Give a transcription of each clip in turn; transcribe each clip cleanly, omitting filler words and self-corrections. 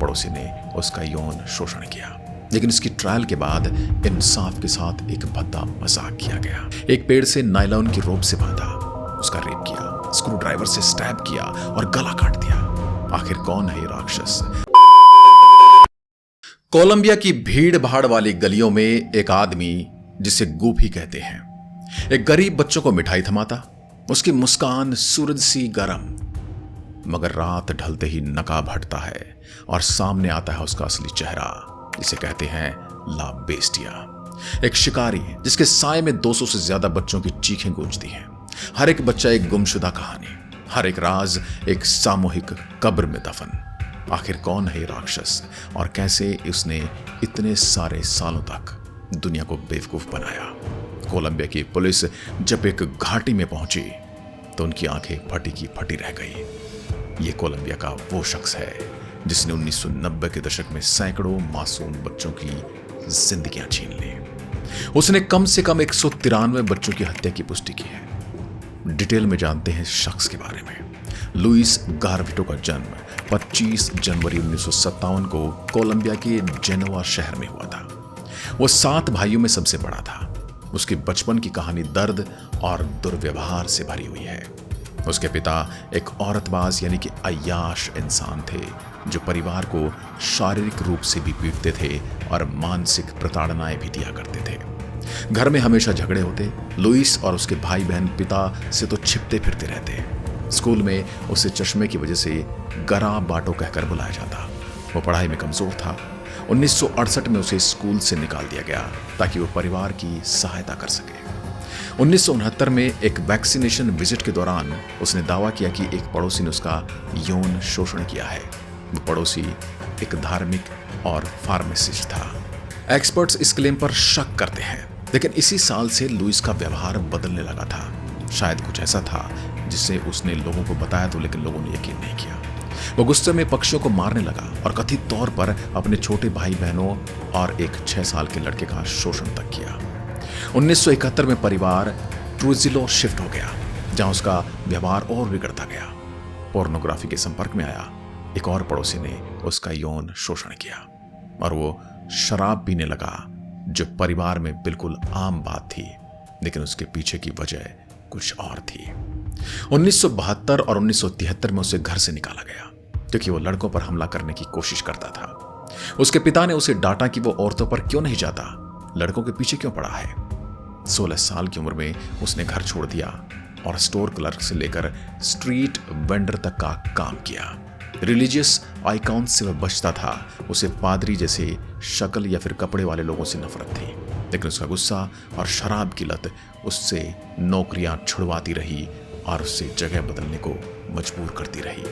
पड़ोसी ने उसका यौन शोषण किया। लेकिन इसकी ट्रायल के बाद इंसाफ के साथ एक भद्दा मजाक किया गया। एक पेड़ से नायलॉन की रोप से बांधा, उसका रेप किया, स्क्रू ड्राइवर से स्टैब किया और गला काट दिया। आखिर कौन है ये राक्षस? कोलंबिया की भीड़ भाड़ वाली गलियों में एक आदमी, जिसे गूफी कहते हैं, एक गरीब बच्चों को मिठाई थमाता। उसकी मुस्कान सूरज सी गरम, मगर रात ढलते ही नकाब हटता है और सामने आता है उसका असली चेहरा, जिसे कहते हैं ला बेस्टिया। एक शिकारी जिसके साए में 200 से ज्यादा बच्चों की चीखें गूंजती हैं। हर एक बच्चा एक गुमशुदा कहानी, हर एक राज एक सामूहिक कब्र में दफन। आखिर कौन है ये राक्षस और कैसे उसने इतने सारे सालों तक दुनिया को बेवकूफ बनाया? कोलंबिया की पुलिस जब एक घाटी में पहुंची तो उनकी आंखें फटी की फटी रह गई। ये कोलंबिया का वो शख्स है जिसने 1990 के दशक में सैकड़ों मासूम बच्चों की जिंदगियां छीन ली। उसने कम से कम 193 बच्चों की हत्या की पुष्टि की है। डिटेल में जानते हैं इस शख्स के बारे में। लुइस गार्विटो का जन्म 25 जनवरी 1957 को कोलंबिया के जेनोवा शहर में हुआ था। वो 7 भाइयों में सबसे बड़ा था। उसकी बचपन की कहानी दर्द और दुर्व्यवहार से भरी हुई है। उसके पिता एक औरतबाज यानी कि अय्याश इंसान थे, जो परिवार को शारीरिक रूप से भी पीटते थे और मानसिक प्रताड़नाएं भी दिया करते थे। घर में हमेशा झगड़े होते। लुइस और उसके भाई बहन पिता से तो छिपते फिरते रहते। स्कूल में उसे चश्मे की वजह से गरा बाटो कहकर बुलाया जाता। वो पढ़ाई में कमजोर था। 1968 में उसे स्कूल से निकाल दिया गया ताकि वो परिवार की सहायता कर सके। 1969 में एक वैक्सीनेशन विजिट के दौरान उसने दावा किया कि एक पड़ोसी ने उसका यौन शोषण किया है। वो पड़ोसी एक धार्मिक और फार्मासिस्ट था। एक्सपर्ट्स इस क्लेम पर शक करते हैं, लेकिन इसी साल से लुइस का व्यवहार बदलने लगा था। शायद कुछ ऐसा था जिससे उसने लोगों को बताया तो, लेकिन लोगों ने यकीन नहीं किया। वो गुस्से में पक्षियों को मारने लगा और कथित तौर पर अपने छोटे भाई बहनों और एक 6 साल के लड़के का शोषण तक किया। 1971 में परिवार ट्रूजिलो शिफ्ट हो गया, जहां उसका व्यवहार और बिगड़ता गया। पोर्नोग्राफी के संपर्क में आया। एक और पड़ोसी ने उसका यौन शोषण किया और वो शराब पीने लगा, जो परिवार में बिल्कुल आम बात थी, लेकिन उसके पीछे की वजह कुछ और थी। 1972 और 1973 में उसे घर से निकाला गया क्योंकि वो लड़कों पर हमला करने की कोशिश करता था। उसके पिता ने उसे डांटा कि वो औरतों पर क्यों नहीं जाता, लड़कों के पीछे क्यों पड़ा है। 16 साल की उम्र में उसने घर छोड़ दिया और स्टोर क्लर्क से लेकर स्ट्रीट वेंडर तक का काम किया। रिलीजियस आइकॉन से वह बचता था। उसे पादरी जैसे शक्ल या फिर कपड़े वाले लोगों से नफरत थी, लेकिन उसका गुस्सा और शराब की लत उससे नौकरियां छुड़वाती रही और उससे जगह बदलने को मजबूर करती रही।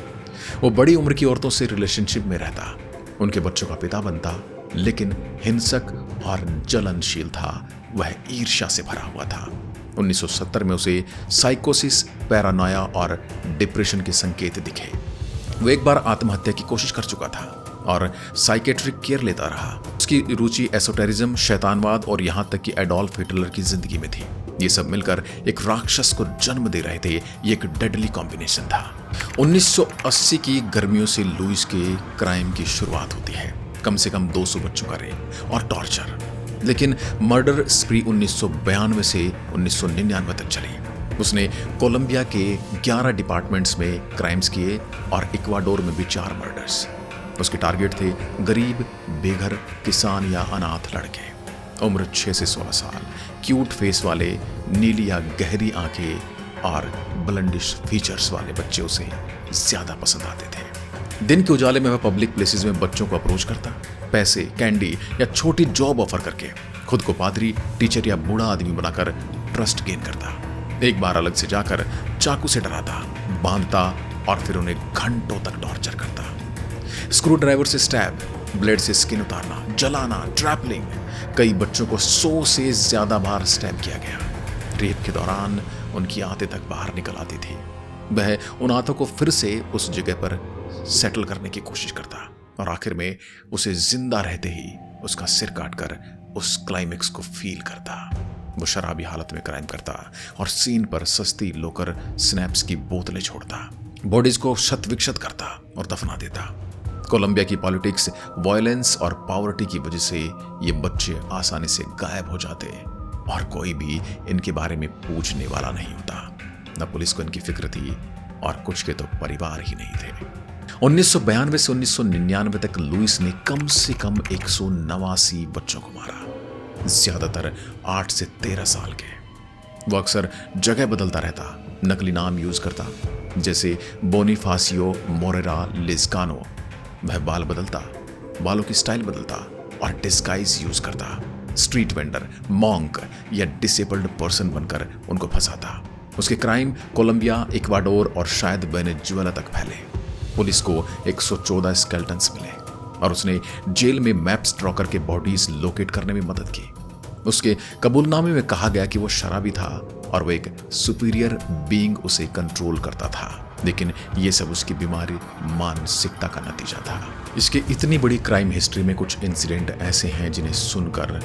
वो बड़ी उम्र की औरतों से रिलेशनशिप में रहता, उनके बच्चों का पिता बनता, लेकिन हिंसक और जलनशील था। वह ईर्ष्या से भरा हुआ था। 1970 में उसे साइकोसिस, पैरानोया और डिप्रेशन के संकेत दिखे। वो एक बार आत्महत्या की कोशिश कर चुका था और साइकेट्रिक केयर लेता रहा। उसकी रुचि एसोटेरिज्म, शैतानवाद और यहां तक कि एडोल्फ हिटलर की जिंदगी में थी। ये सब मिलकर एक राक्षस को जन्म दे रहे थे। ये एक डेडली कॉम्बिनेशन था। 1980 की गर्मियों से लुइस के क्राइम की शुरुआत होती है। कम से कम 200 बच्चों का रेप और टॉर्चर। लेकिन मर्डर स्प्री 1992 से 1999 तक चली। उसने कोलंबिया के 11 डिपार्टमेंट्स में क्राइम्स किए और इक्वाडोर में भी 4 मर्डर्स। उसके टारगेट थे गरीब, बेघर, किसान या अनाथ लड़के। उम्र 6 से 16 साल, क्यूट फेस वाले, नीली या गहरी आंखें और ब्लंडिश फीचर्स वाले बच्चे उसे ज्यादा पसंद आते थे। दिन के उजाले में वह पब्लिक प्लेसेस में बच्चों को अप्रोच करता, पैसे, कैंडी या छोटी जॉब ऑफर करके खुद को पादरी, टीचर या बूढ़ा आदमी बनाकर ट्रस्ट गेन करता। एक बार अलग से जाकर चाकू से डराता, बांधता और फिर उन्हें घंटों तक टॉर्चर करता। स्क्रू ड्राइवर से स्टैब, ब्लेड से स्किन उतारना, जलाना, ट्रैपलिंग। कई बच्चों को 100 से ज्यादा बार स्टैब किया गया। रेप के दौरान उनकी आंतें तक बाहर निकल आती थी। वह उन आंतों को फिर से उस जगह पर सेटल करने की कोशिश करता और आखिर में उसे जिंदा रहते ही उसका सिर काटकर उस क्लाइमेक्स को फील करता। वो शराबी हालत में क्राइम करता और सीन पर सस्ती लोकर स्नैप्स की बोतलें छोड़ता, बॉडीज को शत विक्षत करता और दफना देता। कोलंबिया की पॉलिटिक्स, वायलेंस और पॉवर्टी की वजह से ये बच्चे आसानी से गायब हो जाते और कोई भी इनके बारे में पूछने वाला नहीं होता। न पुलिस को इनकी फिक्र थी और कुछ के तो परिवार ही नहीं थे। 1992 से 1999 तक लुइस ने कम से कम 189 बच्चों को मारा, ज्यादातर 8 से 13 साल के। वो अक्सर जगह बदलता रहता, नकली नाम यूज करता, जैसे बोनीफासियो मोरेरा लिस्कानो। वह बाल बदलता, बालों की स्टाइल बदलता और डिस्गाइज यूज करता। स्ट्रीट वेंडर, मॉन्क या डिसेबल्ड पर्सन बनकर उनको फंसाता। उसके क्राइम कोलंबिया, इक्वाडोर और शायद वेनेजुएला तक फैले। पुलिस को 114 स्केल्टन्स मिले और उसने जेल में मैप्स ड्रॉ करके बॉडीज लोकेट करने में मदद की। उसके कबूलनामे में कहा गया कि वो शराबी था और वो एक सुपीरियर बीइंग उसे कंट्रोल करता था, लेकिन ये सब उसकी बीमारी मानसिकता का नतीजा था। इसके इतनी बड़ी क्राइम हिस्ट्री में कुछ इंसिडेंट ऐसे हैं जिन्हें सुनकर,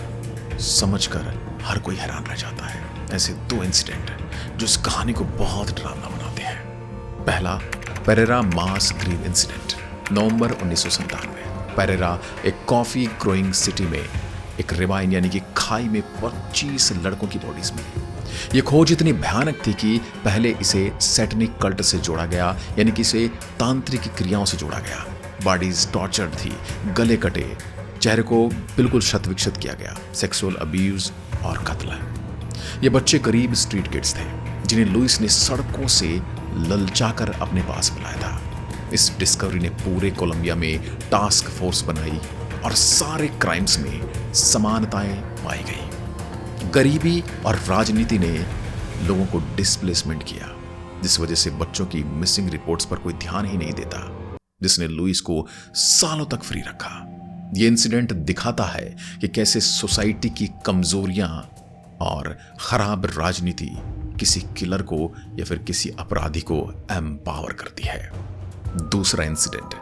समझकर हर कोई हैरान रह जाता है। ऐसे 2 इंसिडेंट जो इस कहानी को बहुत डरावना बनाते हैं। पहला, पेरेरा मास ग्रीव इंसिडेंट, नवंबर 1997। पेरेरा एक कॉफी ग्रोइंग सिटी में एक रिवाइन यानी कि खाई में 25 लड़कों की बॉडीज मिली। यह खोज इतनी भयानक थी कि पहले इसे सैटनिक कल्ट से जोड़ा गया, यानी कि इसे तांत्रिक क्रियाओं से जोड़ा गया। बॉडीज टॉर्चर्ड थी, गले कटे, चेहरे को बिल्कुल शत विक्षत किया गया, सेक्सुअल अब्यूज और कत्ल। ये बच्चे गरीब स्ट्रीट किड्स थे जिन्हें लुइस ने सड़कों से ललचाकर अपने पास बुलाया था। इस डिस्कवरी ने पूरे कोलंबिया में टास्क फोर्स बनाई और सारे क्राइम्स में समानताएं पाई गई। गरीबी और राजनीति ने लोगों को डिस्प्लेसमेंट किया, जिस वजह से बच्चों की मिसिंग रिपोर्ट्स पर कोई ध्यान ही नहीं देता, जिसने लुइस को सालों तक फ्री रखा। यह इंसिडेंट दिखाता है कि कैसे सोसाइटी की कमजोरियां और खराब राजनीति किसी किलर को या फिर किसी अपराधी को एम्पावर करती है। दूसरा इंसिडेंट,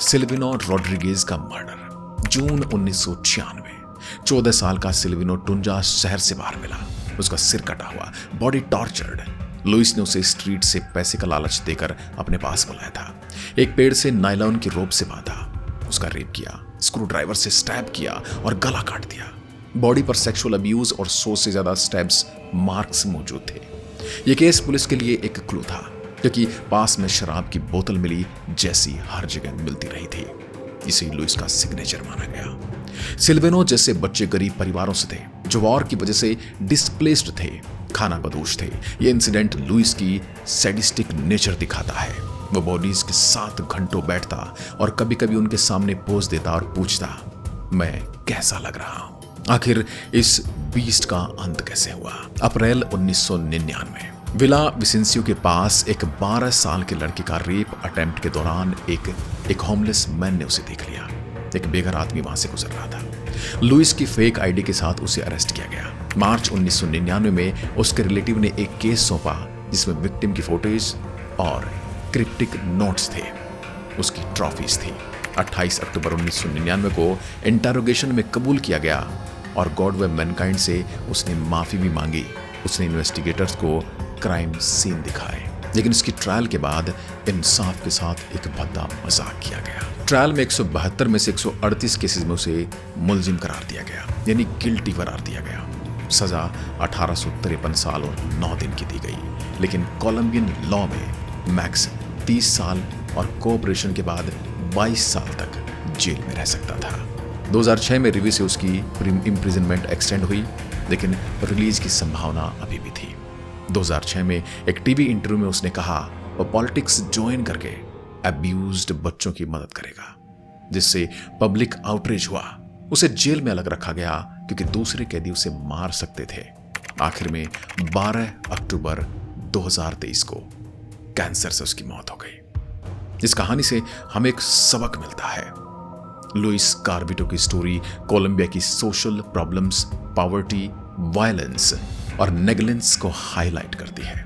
सिल्विनो रोड्रिगेज का मर्डर, जून 1996। 14 साल का सिल्विनो टुंजा शहर से बाहर मिला, उसका सिर कटा हुआ, बॉडी टॉर्चर्ड। लुइस ने उसे स्ट्रीट से पैसे का लालच देकर अपने पास बुलाया था। एक पेड़ से नायलॉन की रोप से बांधा, उसका रेप किया, स्क्रू ड्राइवर से स्टैब किया और गला काट दिया। बॉडी पर सेक्सुअल अब्यूज और 100 से ज्यादा स्टैब्स मार्क्स मौजूद थे। यह केस पुलिस के लिए एक क्लू था, क्योंकि पास में शराब की बोतल मिली जैसी हर जगह मिलती रही थी। इसे लुइस का सिग्नेचर माना गया। सिल्वेनो जैसे बच्चे गरीब परिवारों से थे जो वॉर की वजह से डिस्प्लेस्ड थे, खाना बदोश थे। यह इंसिडेंट लुइस की सैडिस्टिक नेचर दिखाता है। वो बॉडीज के साथ घंटों बैठता और कभी कभी उनके सामने पोज देता और पूछता, मैं कैसा लग रहा हूं। आखिर इस बीस्ट का अंत कैसे हुआ? अप्रैल 1999, विला विसेंसियो के पास एक 12 साल के लड़के का रेप अटेम्प्ट के दौरान एक होमलेस मैन ने उसे देख लिया। एक बेघर आदमी वहां से गुजर रहा था। लुइस की फेक आईडी के साथ उसे अरेस्ट किया गया। मार्च 1999 में उसके रिलेटिव ने एक केस सौंपा जिसमें विक्टिम की फोटोज और क्रिप्टिक नोट्स थे, उसकी ट्रॉफीज थी। 28 अक्टूबर 1999 को इंटरोगेशन में कबूल किया गया और गॉड वे मैनकाइंड से उसने माफी भी मांगी। उसने इन्वेस्टिगेटर्स को क्राइम सीन दिखाए, लेकिन इसकी ट्रायल के बाद इंसाफ के साथ एक भद्दा मजाक किया गया। ट्रायल में 172 में से 138 केसेस में उसे मुलजिम करार दिया गया, यानी गिल्टी करार दिया गया। सजा 1853 साल और 9 दिन की दी गई, लेकिन कोलंबियन लॉ में मैक्स 30 साल और कोऑपरेशन के बाद 22 साल तक जेल में रह सकता था। 2006 में रिव्यू से उसकी इम्प्रिजनमेंट एक्सटेंड हुई, लेकिन रिलीज की संभावना अभी भी थी। 2006 में एक टीवी इंटरव्यू में उसने कहा वो पॉलिटिक्स ज्वाइन करके अब्यूज्ड बच्चों की मदद करेगा, जिससे पब्लिक आउटरीच हुआ। उसे जेल में अलग रखा गया क्योंकि दूसरे कैदी उसे मार सकते थे। आखिर में 12 अक्टूबर 2023 को कैंसर से उसकी मौत हो गई। इस कहानी से हमें एक सबक मिलता है। लुइस कार्विटो की स्टोरी कोलंबिया की सोशल प्रॉब्लम्स, पॉवर्टी, वायलेंस और नेग्लिजेंस को हाईलाइट करती है।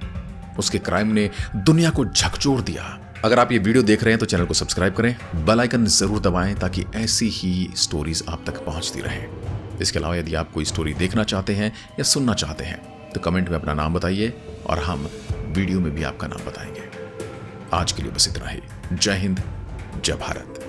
उसके क्राइम ने दुनिया को झकझोर दिया। अगर आप ये वीडियो देख रहे हैं तो चैनल को सब्सक्राइब करें, बेल आइकन जरूर दबाएं ताकि ऐसी ही स्टोरीज आप तक पहुंचती रहें। इसके अलावा यदि आप कोई स्टोरी देखना चाहते हैं या सुनना चाहते हैं तो कमेंट में अपना नाम बताइए और हम वीडियो में भी आपका नाम बताएंगे। आज के लिए बस इतना ही। जय हिंद, जय भारत।